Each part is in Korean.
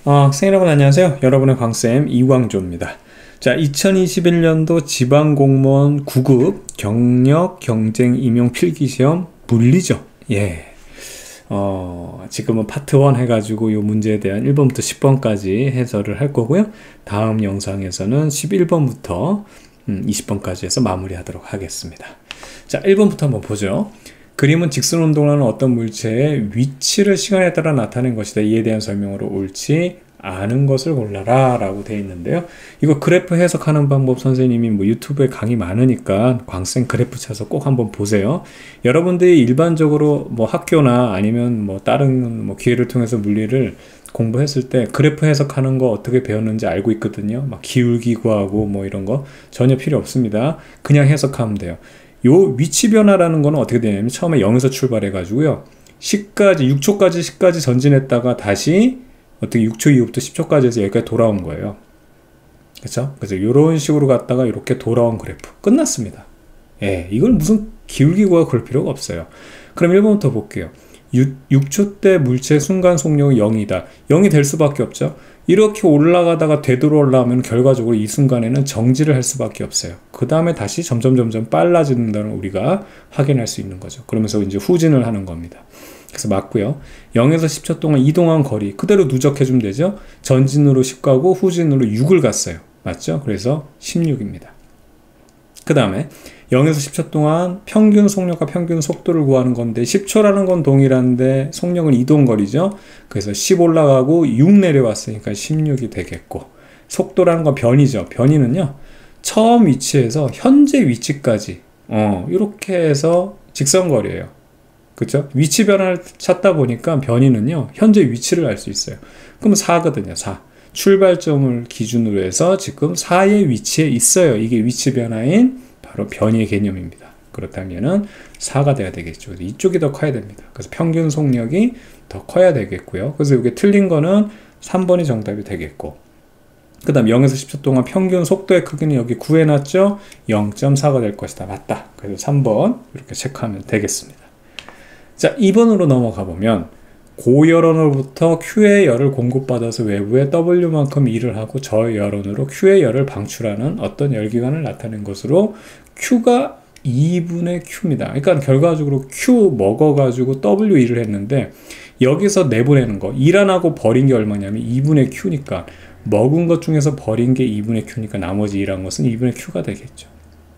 학생 여러분 안녕하세요. 여러분의 광쌤 이광조입니다. 자, 2021년도 지방공무원 9급 경력 경쟁 임용 필기시험 물리죠. 예. 지금은 파트 1 해가지고 이 문제에 대한 1번부터 10번까지 해설을 할 거고요. 다음 영상에서는 11번부터 20번까지 해서 마무리하도록 하겠습니다. 자, 1번부터 한번 보죠. 그림은 직선운동하는 어떤 물체의 위치를 시간에 따라 나타낸 것이다. 이에 대한 설명으로 옳지 않은 것을 골라라 라고 되어 있는데요. 이거 그래프 해석하는 방법 선생님이 유튜브에 강의 많으니까 광생 그래프 쳐서 꼭 한번 보세요. 여러분들이 일반적으로 학교나 아니면 다른 기회를 통해서 물리를 공부했을 때 그래프 해석하는 거 어떻게 배웠는지 알고 있거든요. 기울기 구하고 이런 거 전혀 필요 없습니다. 그냥 해석하면 돼요. 요 위치 변화라는 거는 어떻게 되냐면 처음에 0에서 출발해 가지고요 6초까지 전진했다가 다시 어떻게 6초 이후부터 10초까지 해서 여기까지 돌아온 거예요. 그렇죠? 그래서 이런 식으로 갔다가 이렇게 돌아온 그래프 끝났습니다. 예, 이걸 무슨 기울기구가 그럴 필요가 없어요. 그럼 1번부터 볼게요. 6초 때 물체의 순간 속력은 0이다. 0이 될 수밖에 없죠. 이렇게 올라가다가 되돌아오려면 결과적으로 이 순간에는 정지를 할 수밖에 없어요. 그 다음에 다시 점점 빨라진다는 우리가 확인할 수 있는 거죠. 그러면서 이제 후진을 하는 겁니다. 그래서 맞고요. 0에서 10초 동안 이동한 거리 그대로 누적해주면 되죠. 전진으로 10 가고 후진으로 6을 갔어요. 맞죠? 그래서 16입니다. 그 다음에 0에서 10초 동안 평균 속력과 평균 속도를 구하는 건데 10초라는 건 동일한데 속력은 이동거리죠. 그래서 10 올라가고 6 내려왔으니까 16이 되겠고, 속도라는 건 변이죠. 변이는요 처음 위치에서 현재 위치까지 이렇게 해서 직선거리예요. 그렇죠? 위치 변화를 찾다 보니까 변이는요 현재 위치를 알 수 있어요. 그럼 4거든요. 4 출발점을 기준으로 해서 지금 4의 위치에 있어요. 이게 위치 변화인 바로 변이의 개념입니다. 그렇다면은 4가 돼야 되겠죠. 이쪽이 더 커야 됩니다. 그래서 평균 속력이 더 커야 되겠고요. 그래서 이게 틀린 거는 3번이 정답이 되겠고, 그 다음 0에서 10초 동안 평균 속도의 크기는 여기 구해놨죠. 0.4가 될 것이다. 맞다. 그래서 3번 이렇게 체크하면 되겠습니다. 자, 2번으로 넘어가 보면 고열원으로부터 Q의 열을 공급받아서 외부에 W만큼 일을 하고 저열원으로 Q의 열을 방출하는 어떤 열기관을 나타낸 것으로 Q가 2분의 Q입니다. 그러니까 결과적으로 Q 먹어가지고 W 일을 했는데 여기서 내보내는 거, 일 안 하고 버린 게 얼마냐면 2분의 Q니까 먹은 것 중에서 버린 게 2분의 Q니까 나머지 일한 것은 2분의 Q가 되겠죠.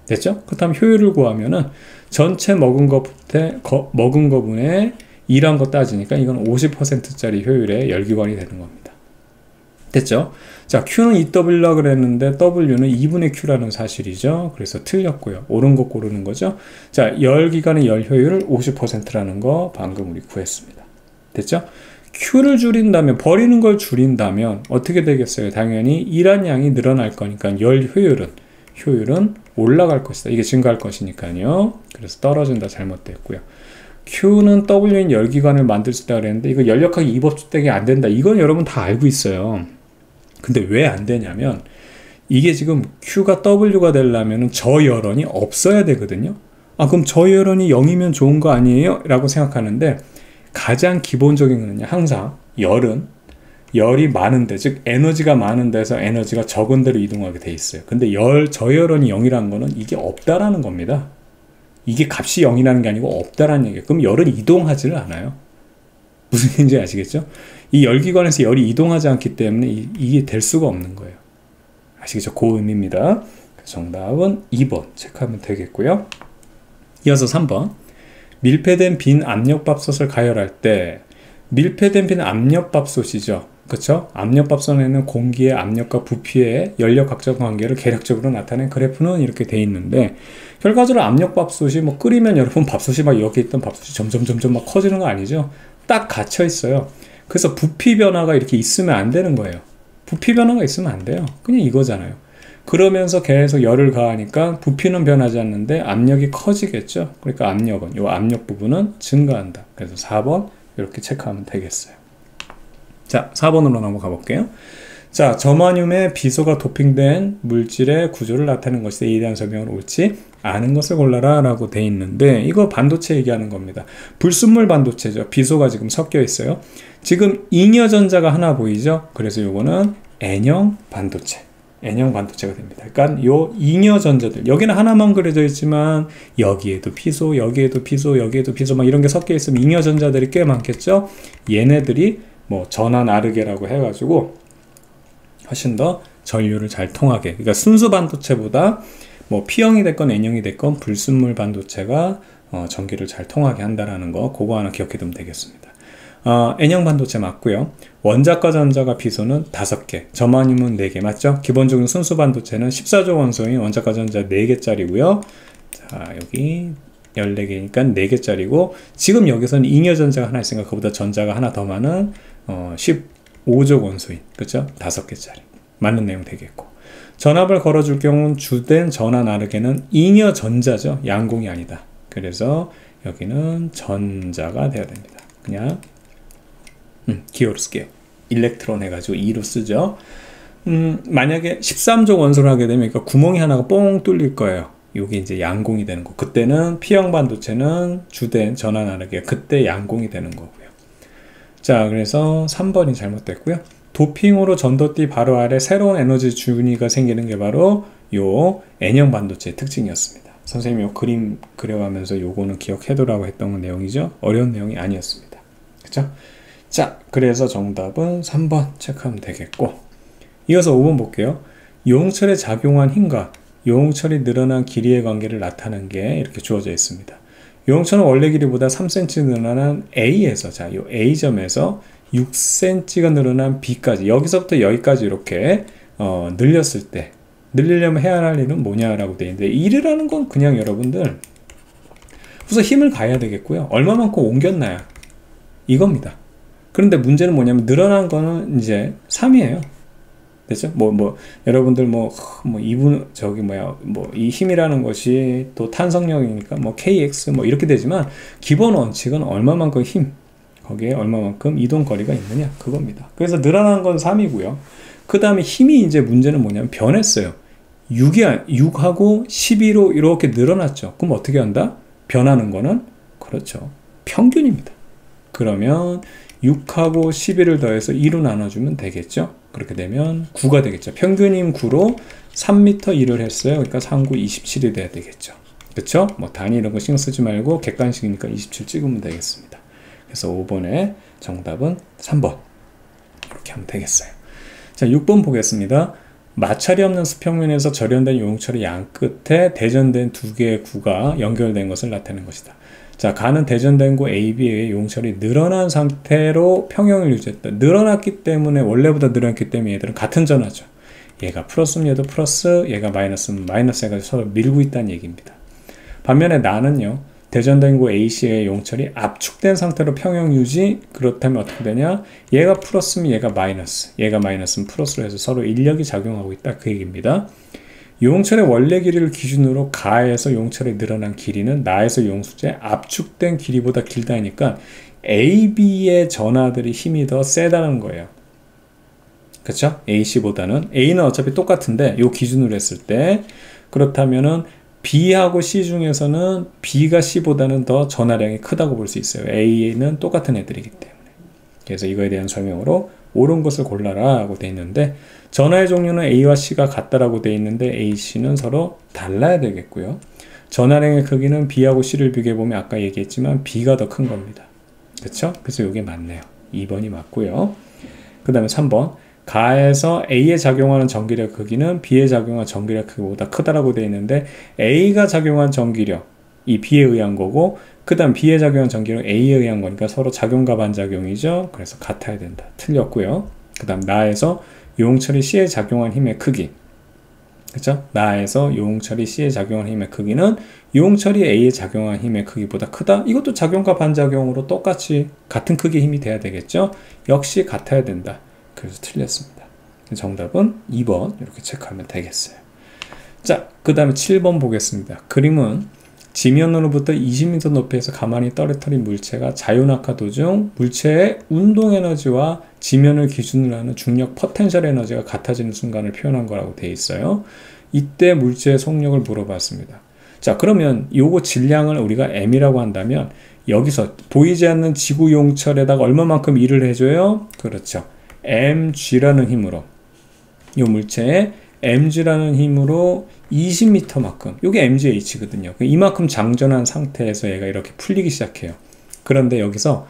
됐죠? 그렇다면 효율을 구하면은 전체 먹은 거분의 일한 거 따지니까 이건 50%짜리 효율의 열기관이 되는 겁니다. 됐죠? 자, Q는 EW라고 그랬는데 W는 2분의 Q라는 사실이죠. 그래서 틀렸고요. 옳은 거 고르는 거죠. 자, 열기관의 열효율 50%라는 거 방금 우리 구했습니다. 됐죠? Q를 줄인다면, 버리는 걸 줄인다면 어떻게 되겠어요? 당연히 일한 양이 늘어날 거니까 효율은 올라갈 것이다. 이게 증가할 것이니까요. 그래서 떨어진다. 잘못됐고요. Q는 W인 열기관을 만들 수 있다고 그랬는데 이거 연력하기 2법칙대기 안 된다. 이건 여러분 다 알고 있어요. 근데 왜 안 되냐면 이게 지금 Q가 W가 되려면 저열원이 없어야 되거든요. 그럼 저열원이 0이면 좋은 거 아니에요? 라고 생각하는데 가장 기본적인 거는요. 항상 열이 많은데, 즉 에너지가 많은 데서 에너지가 적은 데로 이동하게 돼 있어요. 근데 저열원이 0이라는 거는 이게 없다라는 겁니다. 이게 값이 0이라는 게 아니고 없다라는 얘기예요. 그럼 열은 이동하지를 않아요. 무슨 얘기인지 아시겠죠? 이 열기관에서 열이 이동하지 않기 때문에 이게 될 수가 없는 거예요. 아시겠죠? 그 의미입니다. 정답은 2번 체크하면 되겠고요. 이어서 3번. 밀폐된 빈 압력밥솥을 가열할 때, 밀폐된 빈 압력밥솥이죠. 그렇죠? 압력밥솥에는 공기의 압력과 부피의 연력 각적 관계를 계략적으로 나타낸 그래프는 이렇게 돼 있는데, 결과적으로 압력밥솥이 끓이면 여러분 밥솥이 이렇게 있던 밥솥이 점점 커지는 거 아니죠? 딱 갇혀 있어요. 그래서 부피 변화가 이렇게 있으면 안 되는 거예요. 부피 변화가 있으면 안 돼요. 그냥 이거잖아요. 그러면서 계속 열을 가하니까 부피는 변하지 않는데 압력이 커지겠죠. 그러니까 이 압력 부분은 증가한다. 그래서 4번 이렇게 체크하면 되겠어요. 자, 4번으로 넘어가 볼게요. 자, 저마늄에 비소가 도핑된 물질의 구조를 나타내는 것이다. 이에 대한 설명은 옳지 않은 것을 골라라 라고 돼 있는데, 이거 반도체 얘기하는 겁니다. 불순물 반도체죠. 비소가 지금 섞여 있어요. 지금 잉여전자가 하나 보이죠? 그래서 요거는 N형 반도체. N형 반도체가 됩니다. 그러니까 요 잉여전자들, 여기는 하나만 그려져 있지만 여기에도 피소, 여기에도 피소, 여기에도 피소 막 이런 게 섞여 있으면 잉여전자들이 꽤 많겠죠? 얘네들이 뭐 전화 나르게라고 해가지고 훨씬 더 전류를 잘 통하게, 그러니까 순수 반도체보다 뭐 P형이 됐건 N형이 됐건 불순물 반도체가 전기를 잘 통하게 한다라는 거, 그거 하나 기억해 두면 되겠습니다. N형 반도체 맞고요. 원자과 전자가 피소는 5개, 저마늄은 4개 맞죠? 기본적인 순수 반도체는 14조 원소인 원자과 전자 4개짜리고요. 자, 여기 14개니까 4개짜리고, 지금 여기서는 잉여전자가 하나 있으니까 그보다 전자가 하나 더 많은 15조 원소인, 그렇죠? 5개짜리. 맞는 내용 되겠고, 전압을 걸어줄 경우는 주된 전화 나르게는 잉여전자죠. 양공이 아니다. 그래서 여기는 전자가 되어야 됩니다. 그냥 기호로 쓸게요. 일렉트론 해가지고 2로 쓰죠. 만약에 13조 원소를 하게 되면 그러니까 구멍이 하나가 뽕 뚫릴 거예요. 이게 이제 양공이 되는 거. 그때는 P형 반도체는 주된 전화 나르게, 그때 양공이 되는 거고요. 자, 그래서 3번이 잘못됐고요. 도핑으로 전도띠 바로 아래 새로운 에너지 준위가 생기는 게 바로 요 N형 반도체의 특징이었습니다. 선생님이 요 그림 그려가면서 요거는 기억해두라고 했던 내용이죠. 어려운 내용이 아니었습니다. 그쵸? 자, 그래서 정답은 3번 체크하면 되겠고, 이어서 5번 볼게요. 용철에 작용한 힘과 용철이 늘어난 길이의 관계를 나타내는 게 이렇게 주어져 있습니다. 용철은 원래 길이보다 3cm 늘어난 A에서, 자, 요 A점에서 6cm가 늘어난 B까지, 여기서부터 여기까지 이렇게 늘렸을 때, 늘리려면 해야 할 일은 뭐냐라고 되어 있는데, 일이라는 건 그냥 여러분들 우선 힘을 가해야 되겠고요. 얼마만큼 옮겼나요? 이겁니다. 그런데 문제는 뭐냐면 늘어난 거는 이제 3이에요. 됐죠? 여러분들 이분, 이 힘이라는 것이 또 탄성력이니까 KX 이렇게 되지만, 기본 원칙은 얼마만큼 힘, 거기에 얼마만큼 이동 거리가 있느냐, 그겁니다. 그래서 늘어난 건 3이고요. 그 다음에 힘이, 이제 문제는 뭐냐면 변했어요. 6하고 12로 이렇게 늘어났죠. 그럼 어떻게 한다? 변하는 거는, 그렇죠, 평균입니다. 그러면 6하고 11을 더해서 2로 나눠주면 되겠죠. 그렇게 되면 9가 되겠죠. 평균임 9로 3m 일을 했어요. 그러니까 3, 9, 27이 돼야 되겠죠. 그쵸? 단위 이런 거 신경 쓰지 말고 객관식이니까 27 찍으면 되겠습니다. 그래서 5번의 정답은 3번. 그렇게 하면 되겠어요. 자, 6번 보겠습니다. 마찰이 없는 수평면에서 절연된 용철의 양 끝에 대전된 두 개의 구가 연결된 것을 나타내는 것이다. 자, 가는 대전된 구 AB의 용철이 늘어난 상태로 평형을 유지했다. 늘어났기 때문에, 원래보다 늘어났기 때문에 얘들은 같은 전하죠. 얘가 플러스면 얘도 플러스, 얘가 마이너스면 마이너스 해가지고 서로 밀고 있다는 얘기입니다. 반면에 나는요, 대전된 구 AC의 용철이 압축된 상태로 평형 유지, 그렇다면 어떻게 되냐? 얘가 플러스면 얘가 마이너스, 얘가 마이너스면 플러스로 해서 서로 인력이 작용하고 있다, 그 얘기입니다. 용철의 원래 길이를 기준으로 가에서 용철에 늘어난 길이는 나에서 용수제 압축된 길이보다 길다니까 AB의 전하들이 힘이 더 세다는 거예요. 그쵸? AC보다는. A는 어차피 똑같은데 요 기준으로 했을 때, 그렇다면은 B하고 C 중에서는 B가 C보다는 더 전하량이 크다고 볼 수 있어요. A는 똑같은 애들이기 때문에. 그래서 이거에 대한 설명으로 옳은 것을 골라라 하고 되어 있는데, 전하의 종류는 A와 C가 같다라고 되어 있는데 A, C는 서로 달라야 되겠고요. 전하량의 크기는 B하고 C를 비교해보면 아까 얘기했지만 B가 더 큰 겁니다. 그쵸? 그래서 이게 맞네요. 2번이 맞고요. 그 다음에 3번. 가에서 A에 작용하는 전기력 크기는 B에 작용한 전기력 크기보다 크다라고 되어 있는데, A가 작용한 전기력, 이 B에 의한 거고, 그 다음 B에 작용한 전기력 A에 의한 거니까 서로 작용과 반작용이죠. 그래서 같아야 된다. 틀렸고요. 그 다음 나에서 용철이 C에 작용한 힘의 크기, 그쵸? 나에서 용철이 C에 작용한 힘의 크기는 용철이 A에 작용한 힘의 크기보다 크다. 이것도 작용과 반작용으로 똑같이 같은 크기의 힘이 돼야 되겠죠? 역시 같아야 된다. 그래서 틀렸습니다. 정답은 2번 이렇게 체크하면 되겠어요. 자, 그 다음에 7번 보겠습니다. 그림은 지면으로부터 20m 높이에서 가만히 떨어뜨린 물체가 자유낙하 도중 물체의 운동 에너지와 지면을 기준으로 하는 중력 포텐셜 에너지가 같아지는 순간을 표현한 거라고 되어 있어요. 이때 물체의 속력을 물어봤습니다. 자, 그러면 요거 질량을 우리가 m이라고 한다면 여기서 보이지 않는 지구 용철에다가 얼마만큼 일을 해줘요? 그렇죠. mg라는 힘으로, 요 물체에 mg라는 힘으로 20m만큼, 요게 mgh거든요. 이만큼 장전한 상태에서 얘가 이렇게 풀리기 시작해요. 그런데 여기서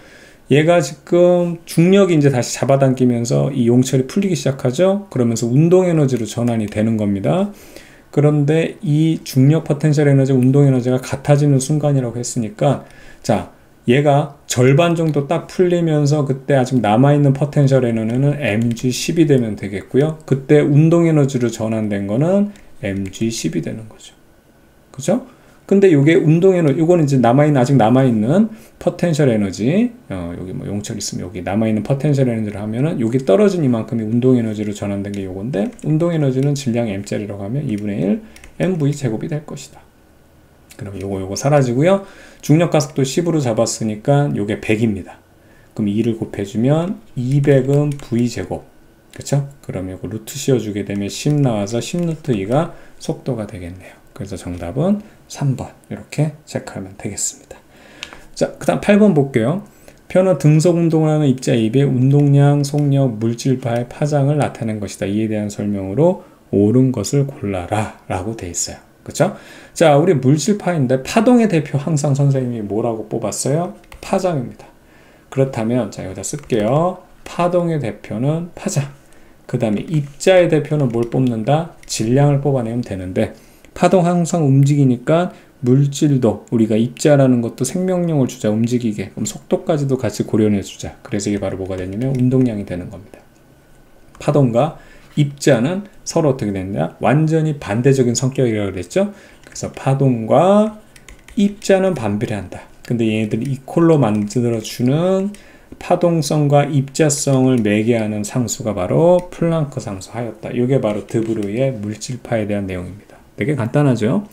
얘가 지금 중력이 이제 다시 잡아당기면서 이 용철이 풀리기 시작하죠. 그러면서 운동 에너지로 전환이 되는 겁니다. 그런데 이 중력 포텐셜 에너지, 운동 에너지가 같아지는 순간이라고 했으니까, 자, 얘가 절반 정도 딱 풀리면서 그때 아직 남아있는 포텐셜 에너지는 mg10이 되면 되겠고요. 그때 운동 에너지로 전환된 거는 mg10이 되는 거죠. 그죠? 근데 요게 운동 에너지, 요거는 이제 아직 남아있는 포텐셜 에너지, 여기 뭐 용철 있으면 여기 남아있는 포텐셜 에너지를 하면은 여기 떨어진 이만큼이 운동 에너지로 전환된 게 요건데, 운동 에너지는 질량 m짜리라고 하면 2분의 1 mv 제곱이 될 것이다. 그럼 요거 사라지고요. 중력 가속도 10으로 잡았으니까 요게 100입니다. 그럼 2를 곱해주면 200은 v 제곱. 그쵸? 그럼 요거 루트 씌워주게 되면 10 나와서 10 루트 2가 속도가 되겠네요. 그래서 정답은 3번 이렇게 체크하면 되겠습니다. 자, 그 다음 8번 볼게요. 표는 등속 운동을 하는 입자 입의 운동량, 속력, 물질파의 파장을 나타낸 것이다. 이에 대한 설명으로 옳은 것을 골라라 라고 돼 있어요. 그쵸? 자, 우리 물질파인데 파동의 대표 항상 선생님이 뭐라고 뽑았어요? 파장입니다. 그렇다면 자, 여기다 쓸게요. 파동의 대표는 파장. 그 다음에 입자의 대표는 뭘 뽑는다? 질량을 뽑아내면 되는데, 파동 항상 움직이니까 물질도 우리가 입자라는 것도 생명력을 주자, 움직이게. 그럼 속도까지도 같이 고려해 주자. 그래서 이게 바로 뭐가 되냐면 운동량이 되는 겁니다. 파동과 입자는 서로 어떻게 되느냐? 완전히 반대적인 성격이라고 그랬죠? 그래서 파동과 입자는 반비례한다. 근데 얘네들이 이퀄로 만들어주는 파동성과 입자성을 매개하는 상수가 바로 플랑크 상수하였다. 이게 바로 드브로이의 물질파에 대한 내용입니다. 되게 간단하죠?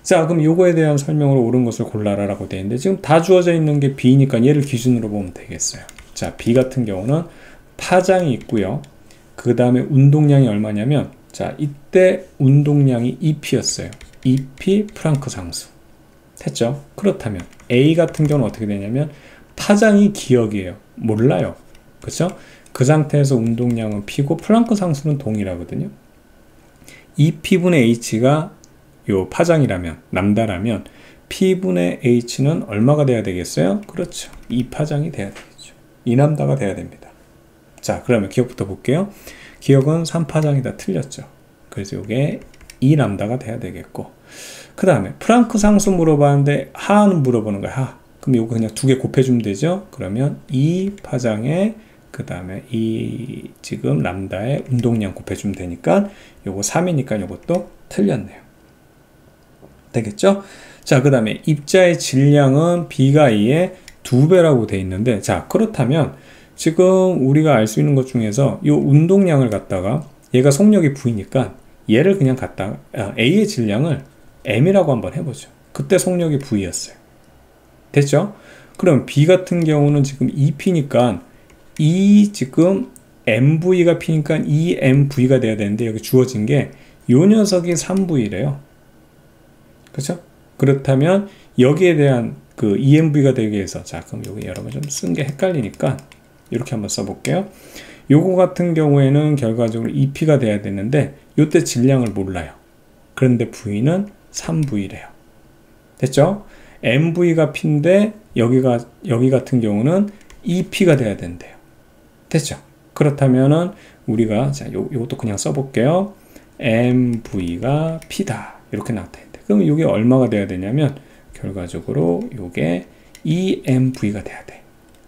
자, 그럼 요거에 대한 설명으로 옳은 것을 골라라 라고 되어 있는데, 지금 다 주어져 있는 게 B니까 얘를 기준으로 보면 되겠어요. 자, B 같은 경우는 파장이 있고요. 그 다음에 운동량이 얼마냐면, 자, 이때 운동량이 EP였어요. EP 플랑크 상수. 됐죠? 그렇다면 A 같은 경우는 어떻게 되냐면 파장이 기억이에요. 몰라요. 그렇죠? 그 상태에서 운동량은 P고 플랑크 상수는 동일하거든요. EP분의 H가 요 파장이라면, 람다라면 P분의 H는 얼마가 돼야 되겠어요? 그렇죠. 2파장이 돼야 되겠죠. 2람다가 돼야 됩니다. 자, 그러면 기억부터 볼게요. 기억은 3파장이다 틀렸죠. 그래서 이게 2람다가 돼야 되겠고, 그 다음에 플랑크 상수 물어봤는데 하는 물어보는 거야. 하. 그럼 이거 그냥 두 개 곱해주면 되죠. 그러면 2파장에 그 다음에 이 지금 람다의 운동량 곱해주면 되니까 요거 3이니까 요것도 틀렸네요. 되겠죠? 자, 그 다음에 입자의 질량은 B가 E의 2배라고 돼 있는데, 자, 그렇다면 지금 우리가 알 수 있는 것 중에서 이 운동량을 갖다가 얘가 속력이 V니까 얘를 그냥 갖다가 A의 질량을 M이라고 한번 해보죠. 그때 속력이 V였어요. 됐죠? 그럼 B 같은 경우는 지금 EP니까 지금 MV가 P니까 EMV가 돼야 되는데, 여기 주어진 게 요 녀석이 3V래요. 그렇죠? 그렇다면 여기에 대한 그 EMV가 되기 위해서, 자, 그럼 여기 여러분 좀 쓴 게 헷갈리니까 이렇게 한번 써볼게요. 요거 같은 경우에는 결과적으로 EP가 돼야 되는데 요때 질량을 몰라요. 그런데 V는 3V래요. 됐죠? MV가 P인데 여기 같은 경우는 EP가 돼야 된대요. 됐죠? 그렇다면은 우리가 자, 요것도 그냥 써볼게요. MV가 P다. 이렇게 나타낸대. 그럼 이게 얼마가 돼야 되냐면 결과적으로 요게 EMV가 돼야 돼.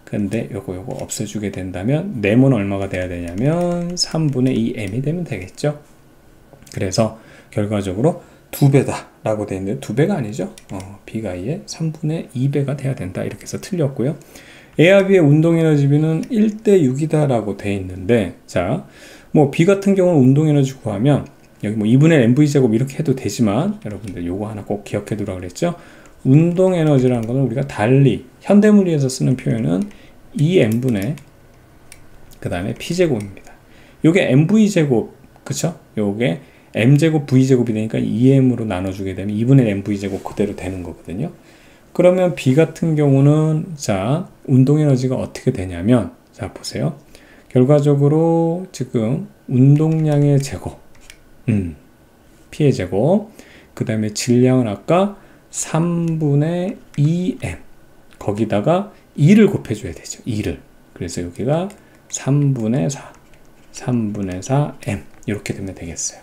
근데 요거 없애주게 된다면 네모는 얼마가 돼야 되냐면 3분의 2m이 되면 되겠죠. 그래서 결과적으로 2배다 라고 되어 있는데 2배가 아니죠. B가 E의 3분의 2배가 돼야 된다. 이렇게 해서 틀렸고요. A와 B의 운동에너지비는 1대6이다 라고 되어 있는데, 자, 뭐 B 같은 경우는 운동에너지 구하면 여기 뭐 2분의 mv제곱 이렇게 해도 되지만, 여러분들 요거 하나 꼭 기억해 두라고 그랬죠. 운동에너지라는 거는 우리가 달리 현대물리에서 쓰는 표현은 2m분의 그 다음에 p제곱입니다. 요게 mv제곱, 그쵸? 요게 m제곱 v제곱이 되니까 2m으로 나눠주게 되면 2분의 mv제곱 그대로 되는 거거든요. 그러면 B 같은 경우는 자 운동에너지가 어떻게 되냐면 자 보세요. 결과적으로 지금 운동량의 제곱 P의 제곱 그 다음에 질량은 아까 3분의 2m 거기다가 2를 곱해줘야 되죠. 2를. 그래서 여기가 3분의 4m 이렇게 되면 되겠어요.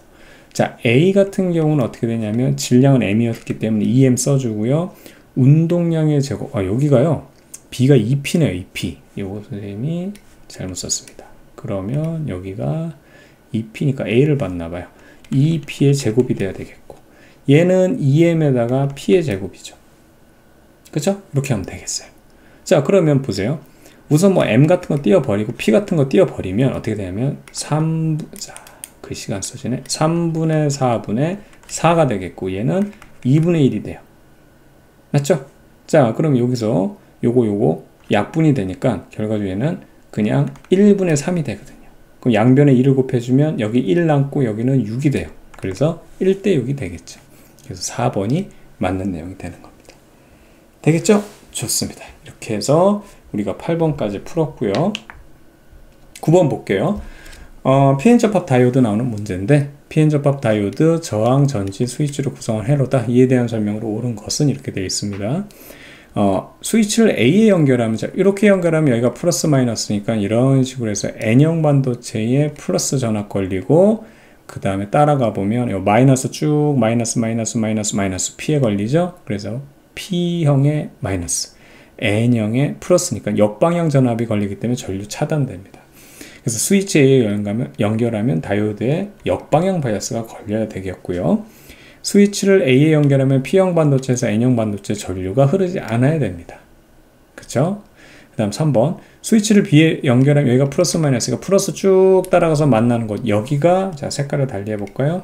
자 A 같은 경우는 어떻게 되냐면 질량은 m이었기 때문에 2m 써주고요. 운동량의 제곱 여기가요. B가 2P네요. 2P. 요거 선생님이 잘못 썼습니다. 그러면 여기가 2P니까 A를 봤나봐요. 2P의 제곱이 돼야 되겠고 얘는 2M에다가 P의 제곱이죠. 그쵸? 이렇게 하면 되겠어요. 자 그러면 보세요. 우선 뭐 M 같은 거 띄워버리고 P 같은 거 띄워버리면 어떻게 되냐면 그 시간 써지네. 3분의 4분의 4가 되겠고 얘는 2분의 1이 돼요. 맞죠? 자 그럼 여기서 요거 약분이 되니까 결과적으로 얘는 그냥 1분의 3이 되거든요. 그럼 양변에 1을 곱해주면 여기 1 남고 여기는 6이 돼요. 그래서 1대 6이 되겠죠. 그래서 4번이 맞는 내용이 되는 겁니다. 되겠죠? 좋습니다. 이렇게 해서 우리가 8번까지 풀었고요. 9번 볼게요. 피엔접합 다이오드 나오는 문제인데 피엔접합 다이오드 저항 전지 스위치로 구성한 회로다. 이에 대한 설명으로 옳은 것은 이렇게 되어 있습니다. 스위치를 A에 연결하면 이렇게 연결하면 여기가 플러스 마이너스니까 이런 식으로 해서 N형 반도체에 플러스 전압 걸리고 그 다음에 따라가 보면 요 마이너스 쭉 마이너스 P에 걸리죠. 그래서 P형의 마이너스 N형의 플러스니까 역방향 전압이 걸리기 때문에 전류 차단됩니다. 그래서 스위치 A에 연결하면 다이오드에 역방향 바이어스가 걸려야 되겠고요. 스위치를 A에 연결하면 P형 반도체에서 N형 반도체 전류가 흐르지 않아야 됩니다. 그쵸? 그 다음 3번 스위치를 B에 연결하면 여기가 플러스 마이너스가 플러스 쭉 따라가서 만나는 곳 여기가 자 색깔을 달리 해볼까요?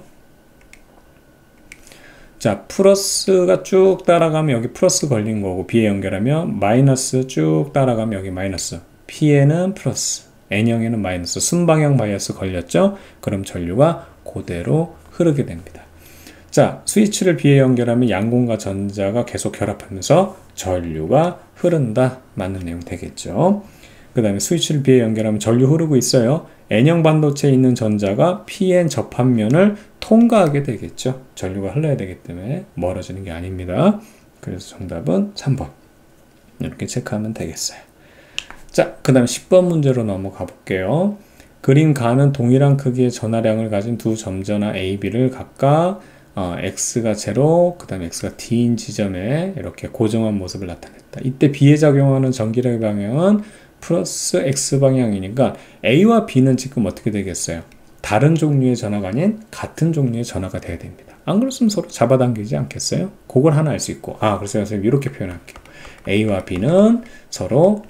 자 플러스가 쭉 따라가면 여기 플러스 걸린 거고 B에 연결하면 마이너스 쭉 따라가면 여기 마이너스 P에는 플러스 N형에는 마이너스 순방향 바이어스 걸렸죠? 그럼 전류가 그대로 흐르게 됩니다. 자, 스위치를 B에 연결하면 양공과 전자가 계속 결합하면서 전류가 흐른다. 맞는 내용 되겠죠. 그 다음에 스위치를 B에 연결하면 전류 흐르고 있어요. N형 반도체에 있는 전자가 PN 접합면을 통과하게 되겠죠. 전류가 흘러야 되기 때문에 멀어지는 게 아닙니다. 그래서 정답은 3번. 이렇게 체크하면 되겠어요. 자, 그 다음 10번 문제로 넘어가 볼게요. 그림 가는 동일한 크기의 전하량을 가진 두 점전화 A, B를 각각 x가 0, 그 다음에 x가 t인 지점에 이렇게 고정한 모습을 나타냈다. 이때 B에 작용하는 전기력의 방향은 플러스 x 방향이니까 A와 B는 지금 어떻게 되겠어요? 다른 종류의 전하가 아닌 같은 종류의 전하가 돼야 됩니다. 안 그렇으면 서로 잡아당기지 않겠어요? 그걸 하나 알 수 있고 그래서 선생님 이렇게 표현할게요. A와 B는 서로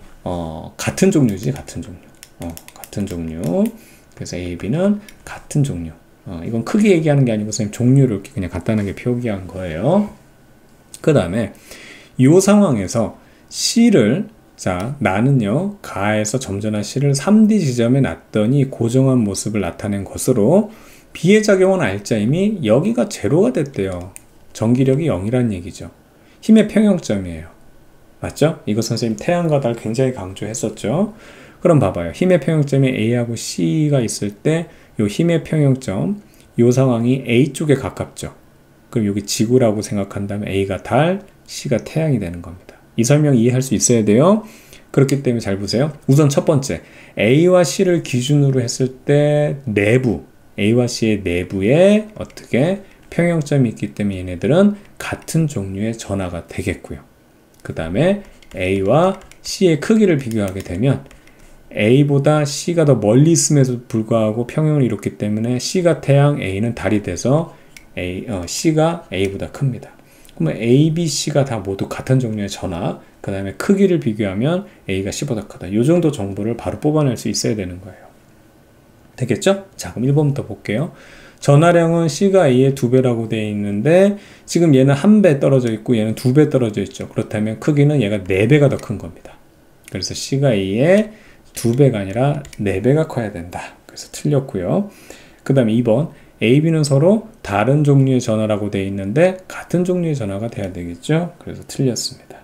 같은 종류지. 같은 종류. 그래서 A, B는 같은 종류. 이건 크게 얘기하는 게 아니고 선생님 종류를 이렇게 그냥 간단하게 표기한 거예요. 그 다음에 이 상황에서 C를 자 나는요 가에서 점전한 C를 3D 지점에 놨더니 고정한 모습을 나타낸 것으로 B의 작용은 알자임이 여기가 제로가 됐대요. 전기력이 0이라는 얘기죠. 힘의 평형점이에요. 맞죠? 이거 선생님 태양과 달 굉장히 강조했었죠. 그럼 봐봐요. 힘의 평형점이 A하고 C가 있을 때 이 힘의 평형점, 이 상황이 A 쪽에 가깝죠. 그럼 여기 지구라고 생각한다면 A가 달, C가 태양이 되는 겁니다. 이 설명 이해할 수 있어야 돼요. 그렇기 때문에 잘 보세요. 우선 첫 번째, A와 C를 기준으로 했을 때 내부, A와 C의 내부에 어떻게 평형점이 있기 때문에 얘네들은 같은 종류의 전하가 되겠고요. 그 다음에 A와 C의 크기를 비교하게 되면 A보다 C가 더 멀리 있음에도 불구하고 평형을 이뤘기 때문에 C가 태양, A는 달이 돼서 C가 A보다 큽니다. 그러면 A, B, C가 다 모두 같은 종류의 전하, 그 다음에 크기를 비교하면 A가 C보다 크다. 이 정도 정보를 바로 뽑아낼 수 있어야 되는 거예요. 되겠죠? 자, 그럼 1번부터 볼게요. 전하량은 C가 A의 2배라고 되어 있는데 지금 얘는 1배 떨어져 있고 얘는 2배 떨어져 있죠. 그렇다면 크기는 얘가 4배가 더 큰 겁니다. 그래서 C가 A의 2배가 아니라 4배가 커야 된다. 그래서 틀렸고요. 그 다음에 2번 A, B는 서로 다른 종류의 전하라고 되어 있는데 같은 종류의 전하가 돼야 되겠죠. 그래서 틀렸습니다.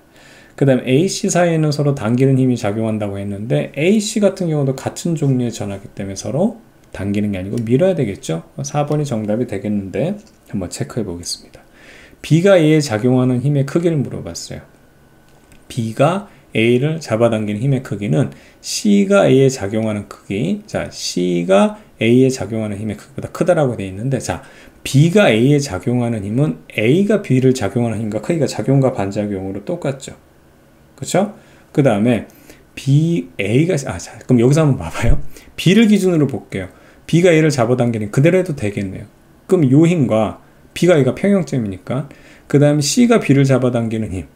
그 다음 A, C 사이에는 서로 당기는 힘이 작용한다고 했는데 A, C 같은 경우도 같은 종류의 전하기 때문에 서로 당기는 게 아니고 밀어야 되겠죠. 4번이 정답이 되겠는데 한번 체크해 보겠습니다. B가 A에 작용하는 힘의 크기를 물어봤어요. B가 A를 잡아당기는 힘의 크기는 C가 A에 작용하는 크기, 자, C가 A에 작용하는 힘의 크기보다 크다라고 되어 있는데, 자, B가 A에 작용하는 힘은 A가 B를 작용하는 힘과 크기가 작용과 반작용으로 똑같죠. 그쵸? 그 다음에 자, 그럼 여기서 한번 봐봐요. B를 기준으로 볼게요. B가 A를 잡아당기는 그대로 해도 되겠네요. 그럼 요 힘과 B가 A가 평형점이니까, 그 다음에 C가 B를 잡아당기는 힘,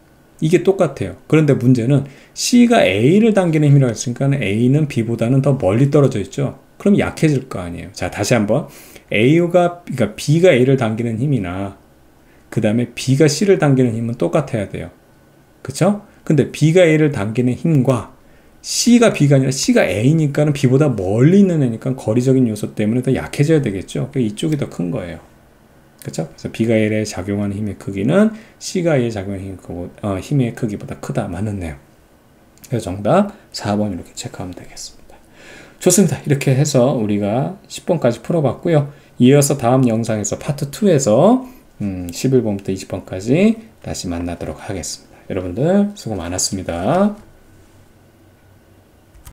이게 똑같아요. 그런데 문제는 C가 A를 당기는 힘이라고 했으니까 A는 B보다는 더 멀리 떨어져 있죠. 그럼 약해질 거 아니에요. 자, 다시 한번 그러니까 B가 A를 당기는 힘이나 그 다음에 B가 C를 당기는 힘은 똑같아야 돼요. 그쵸? 근데 B가 A를 당기는 힘과 C가 B가 아니라 C가 A니까는 B보다 멀리 있는 애니까 거리적인 요소 때문에 더 약해져야 되겠죠. 이쪽이 더 큰 거예요. 그렇죠? 그래서 B가 A에 작용하는 힘의 크기는 C가 A에 작용하는 힘의 크기보다 크다. 맞는네요. 그래서 정답 4번 이렇게 체크하면 되겠습니다. 좋습니다. 이렇게 해서 우리가 10번까지 풀어봤고요. 이어서 다음 영상에서 파트 2에서 11번부터 20번까지 다시 만나도록 하겠습니다. 여러분들 수고 많았습니다.